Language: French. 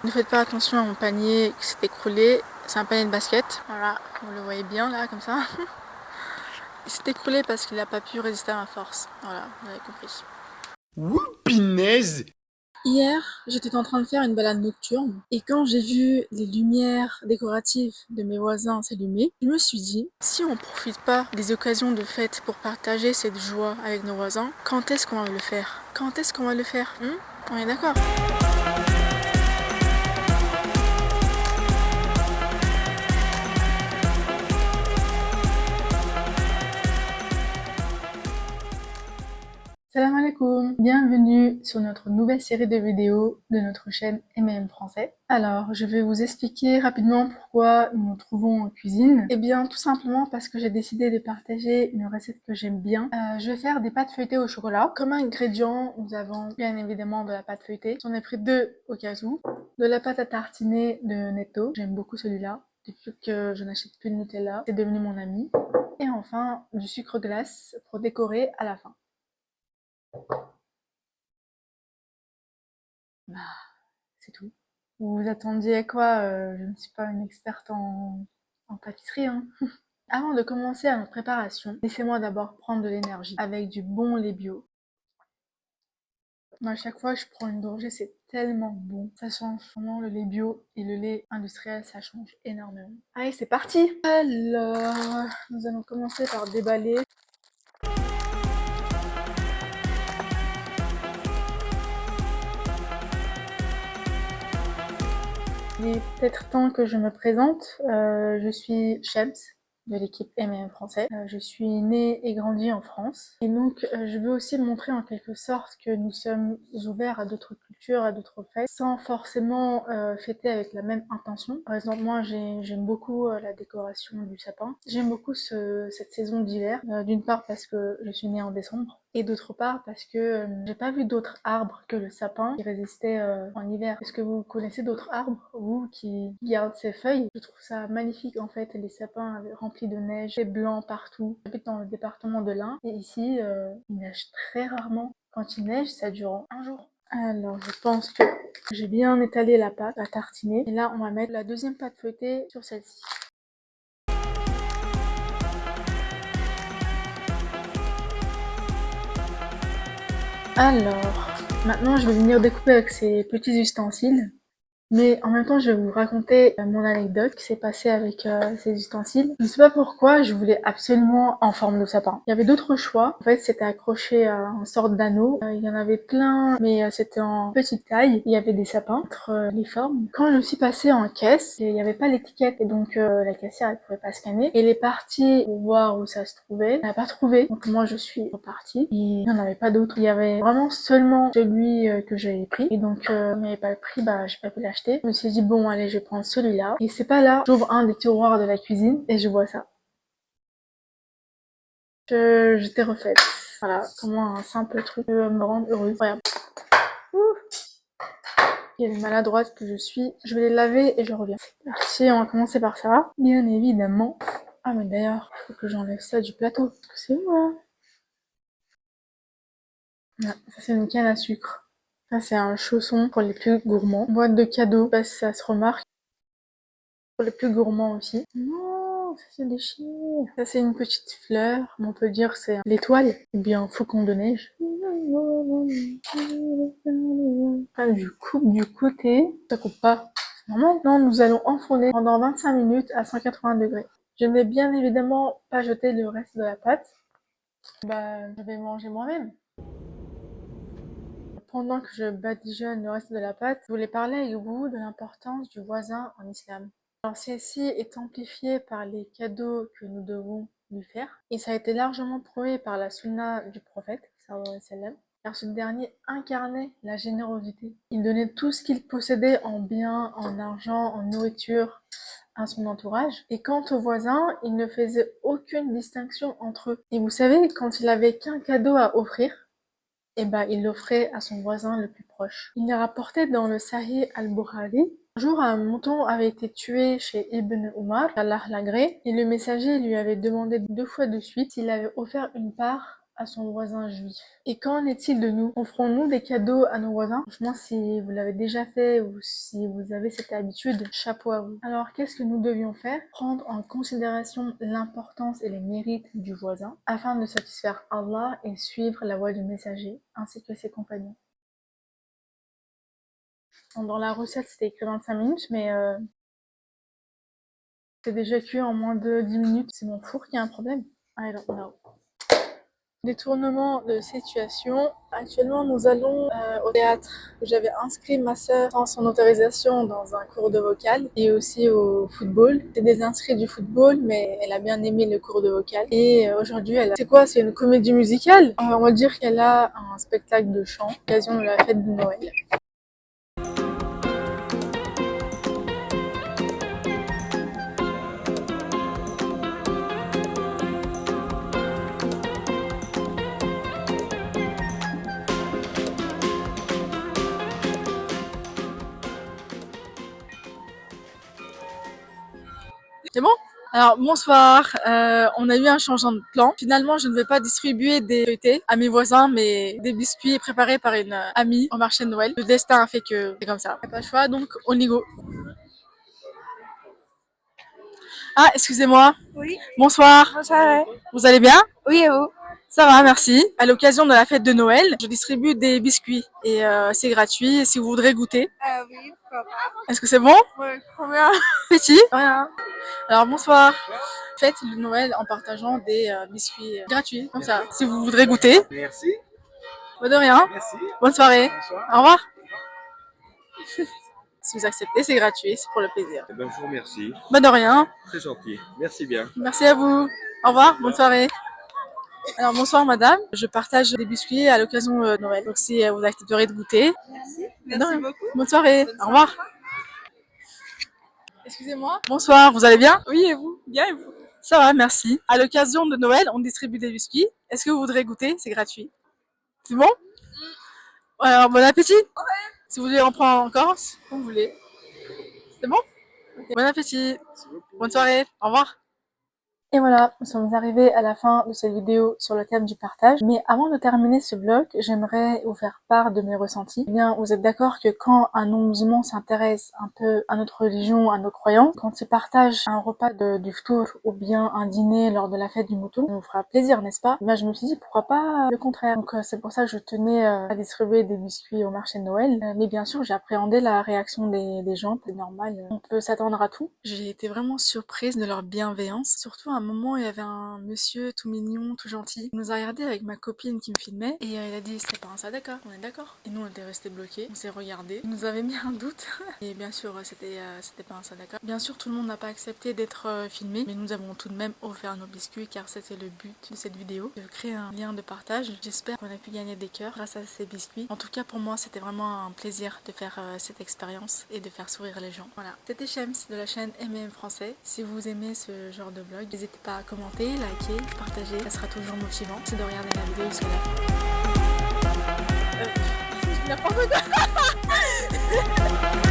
Ne faites pas attention à mon panier qui s'est écroulé. C'est un panier de basket. Voilà, vous le voyez bien là, comme ça. Il s'est écroulé parce qu'il n'a pas pu résister à ma force. Voilà, vous avez compris. Whoopinaise! Hier, j'étais en train de faire une balade nocturne et quand j'ai vu les lumières décoratives de mes voisins s'allumer, je me suis dit, si on profite pas des occasions de fête pour partager cette joie avec nos voisins, quand est-ce qu'on va le faire? Quand est-ce qu'on va le faire? On est d'accord? Salam alaikum, bienvenue sur notre nouvelle série de vidéos de notre chaîne MM Français. Alors, je vais vous expliquer rapidement pourquoi nous nous trouvons en cuisine. Eh bien, tout simplement parce que j'ai décidé de partager une recette que j'aime bien. Je vais faire des pâtes feuilletées au chocolat. Comme ingrédient, nous avons bien évidemment de la pâte feuilletée. J'en ai pris deux au cas où. De la pâte à tartiner de Netto, j'aime beaucoup celui-là. Depuis que je n'achète plus de Nutella, c'est devenu mon ami. Et enfin, du sucre glace pour décorer à la fin. Bah, c'est tout. Vous vous attendiez à quoi? Je ne suis pas une experte en pâtisserie, hein. Avant de commencer à notre préparation, laissez-moi d'abord prendre de l'énergie avec du bon lait bio. À chaque fois que je prends une gorgée, c'est tellement bon. Ça change vraiment le lait bio et le lait industriel, ça change énormément. Allez, c'est parti! Alors, nous allons commencer par déballer. Il est peut-être temps que je me présente. Je suis Shems de l'équipe MM Français. Je suis née et grandie en France. Et donc, je veux aussi montrer en quelque sorte que nous sommes ouverts à d'autres cultures, à d'autres fêtes, sans forcément fêter avec la même intention. Par exemple, moi, j'aime beaucoup la décoration du sapin. J'aime beaucoup cette saison d'hiver. D'une part parce que je suis née en décembre. Et d'autre part parce que j'ai pas vu d'autres arbres que le sapin qui résistait en hiver. Est-ce que vous connaissez d'autres arbres, vous, qui gardent ces feuilles? Je trouve ça magnifique en fait, les sapins remplis de neige, c'est blanc partout. J'habite dans le département de l'Ain et ici il neige très rarement. Quand il neige, ça dure un jour. Alors je pense que j'ai bien étalé la pâte à tartiner et là on va mettre la deuxième pâte feuilletée sur celle-ci. Alors, maintenant je vais venir découper avec ces petits ustensiles. Mais en même temps, je vais vous raconter mon anecdote qui s'est passée avec ces ustensiles. Je ne sais pas pourquoi, je voulais absolument en forme de sapin. Il y avait d'autres choix. En fait, c'était accroché à une sorte d'anneau. Il y en avait plein, mais c'était en petite taille. Il y avait des sapins entre les formes. Quand je suis passée en caisse, il n'y avait pas l'étiquette et donc la caissière elle pouvait pas scanner. Elle est partie pour voir où ça se trouvait. Elle n'a pas trouvé. Donc moi, je suis repartie. Et il n'y en avait pas d'autres. Il y avait vraiment seulement celui que j'avais pris. Et donc, comme il n'y avait pas le prix, bah j'ai pas pu l'acheter. Je me suis dit bon allez je vais prendre celui-là et c'est pas là, j'ouvre un des tiroirs de la cuisine et je vois ça. J'étais refaite. Voilà, comment un simple truc peut me rendre heureuse. Regarde. Ouh, quelle maladroite que je suis. Je vais les laver et je reviens. Merci, on va commencer par ça. Bien évidemment. Ah mais d'ailleurs, faut que j'enlève ça du plateau. Parce que c'est où là? Ah, ça c'est une canne à sucre. Ça c'est un chausson pour les plus gourmands. Boîte de cadeaux, je sais pas si ça se remarque. Pour les plus gourmands aussi. Non, ça se déchire. Ça c'est une petite fleur, mais on peut dire c'est l'étoile, ou bien faucon de neige. Ah, du côté, ça coupe pas. Maintenant, nous allons enfourner pendant 25 minutes à 180 degrés. Je n'ai bien évidemment pas jeté le reste de la pâte. Bah, je vais manger moi-même. Pendant que je badigeonne le reste de la pâte, je voulais parler avec vous de l'importance du voisin en islam. Alors celle-ci est amplifiée par les cadeaux que nous devons lui faire, et ça a été largement prouvé par la sunna du prophète, sallallahu alayhi wa sallam, car ce dernier incarnait la générosité. Il donnait tout ce qu'il possédait en biens, en argent, en nourriture à son entourage, et quant aux voisins, il ne faisait aucune distinction entre eux. Et vous savez, quand il avait qu'un cadeau à offrir, eh ben, il l'offrait à son voisin le plus proche. Il est rapporté dans le Sahih al-Bukhari. Un jour, un mouton avait été tué chez Ibn Umar, qu'Allah l'agrée, et le messager lui avait demandé 2 fois de suite s'il avait offert une part à son voisin juif. Et qu'en est-il de nous? Offrons-nous des cadeaux à nos voisins? Franchement, si vous l'avez déjà fait ou si vous avez cette habitude, chapeau à vous. Alors, qu'est-ce que nous devions faire? Prendre en considération l'importance et les mérites du voisin afin de satisfaire Allah et suivre la voie du messager ainsi que ses compagnons. Dans la recette, c'était écrit 25 minutes, mais c'est déjà cuit en moins de 10 minutes. C'est mon four qui a un problème. I don't know. Détournement de situation. Actuellement, nous allons au théâtre. J'avais inscrit ma sœur sans son autorisation dans un cours de vocal et aussi au football. C'est des inscrits du football, mais elle a bien aimé le cours de vocal. Et aujourd'hui, c'est quoi? C'est une comédie musicale? On va dire qu'elle a un spectacle de chant à l'occasion de la fête de Noël. C'est bon? Alors bonsoir, on a eu un changement de plan. Finalement, je ne vais pas distribuer des feuilletés à mes voisins, mais des biscuits préparés par une amie au marché de Noël. Le destin a fait que c'est comme ça. Il n'y a pas le choix, donc on y go. Ah, excusez-moi. Oui. Bonsoir. Bonsoir. Vous allez bien? Oui, et vous? Ça va, merci. À l'occasion de la fête de Noël, je distribue des biscuits et c'est gratuit. Et si vous voudrez goûter, Oui, pourquoi pas. est-ce que c'est bon? Ouais, combien? Petit? Rien. Alors bonsoir. Faites le Noël en partageant des biscuits gratuits, comme ça. Si vous voudrez goûter. Merci. Pas de rien. Merci. Bonne soirée. Bonsoir. Au revoir. Si vous acceptez, c'est gratuit, c'est pour le plaisir. Eh ben, je vous remercie. Pas de rien. Très gentil. Merci bien. Merci à vous. Au revoir. Bonne soirée. Alors bonsoir madame, je partage des biscuits à l'occasion de Noël. Donc si vous accepterez de goûter. Merci. Pas de Merci rien. beaucoup. Bonne soirée. Bonne Au revoir. soirée. Excusez-moi. Bonsoir, vous allez bien? Oui, et vous? Bien, et vous? Ça va, merci. À l'occasion de Noël, on distribue des biscuits. Est-ce que vous voudrez goûter? C'est gratuit. C'est bon? Alors, bon appétit. Si vous voulez en prendre encore, si vous voulez. C'est bon? Bon appétit. Bonne soirée. Au revoir. Et voilà, nous sommes arrivés à la fin de cette vidéo sur le thème du partage. Mais avant de terminer ce vlog, j'aimerais vous faire part de mes ressentis. Eh bien, vous êtes d'accord que quand un non-musulman s'intéresse un peu à notre religion, à nos croyances, quand il partage un repas du ftour ou bien un dîner lors de la fête du mouton, ça nous fera plaisir, n'est-ce pas? Ben, je me suis dit, pourquoi pas le contraire. Donc c'est pour ça que je tenais à distribuer des biscuits au marché de Noël. Mais bien sûr, j'ai appréhendé la réaction des gens, c'est normal. On peut s'attendre à tout. J'ai été vraiment surprise de leur bienveillance, surtout un moment, il y avait un monsieur tout mignon, tout gentil. Il nous a regardé avec ma copine qui me filmait et il a dit c'est pas un sadaka, on est d'accord. Et nous on était restés bloqués, on s'est regardés, il nous avait mis un doute et bien sûr c'était pas un sadaka. Bien sûr tout le monde n'a pas accepté d'être filmé, mais nous avons tout de même offert nos biscuits car c'était le but de cette vidéo, de créer un lien de partage. J'espère qu'on a pu gagner des cœurs grâce à ces biscuits. En tout cas pour moi c'était vraiment un plaisir de faire cette expérience et de faire sourire les gens. Voilà, c'était Shems de la chaîne M&M Français. Si vous aimez ce genre de vlog, n'hésitez pas à commenter, liker, partager, ça sera toujours motivant. C'est de regarder la vidéo jusqu'à la fin. N'importe quoi.